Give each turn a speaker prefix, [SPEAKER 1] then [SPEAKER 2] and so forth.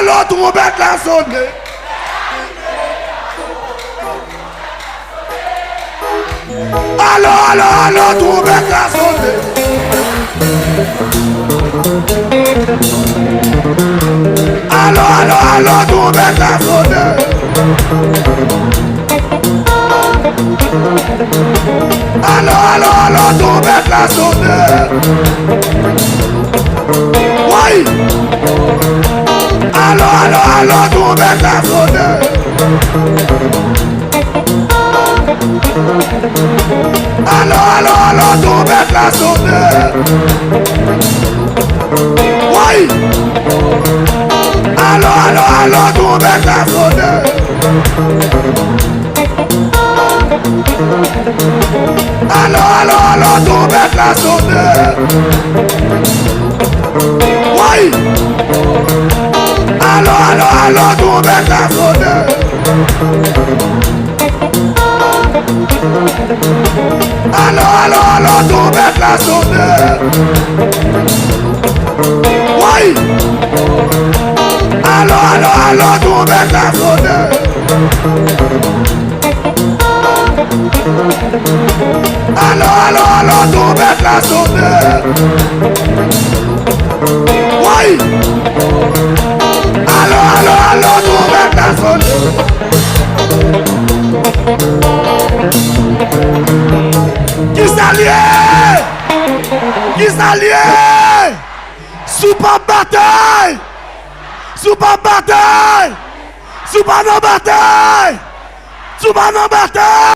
[SPEAKER 1] allô, trompette la sonne. Allô, trompette la sonne. Allô, trompette la sonne. Allô, trompette la sonne. Oui. Allô, trompette la sonne. Allô, trompette la sonne. Oui. Allô, trompette la sonne. Allô, trompette la sonne. Oui. Allô, trompette la sonne. Allô, trompette la sonne. Oui. Allô, trompette la sonne. Allô, trompette la sonne. Oui. Allô, trompette la sonne. Qui s'allie? Qui s'allie? Sous pas bataille! Sous pas bataille! Sous pas non bataille! Sous pas non bataille!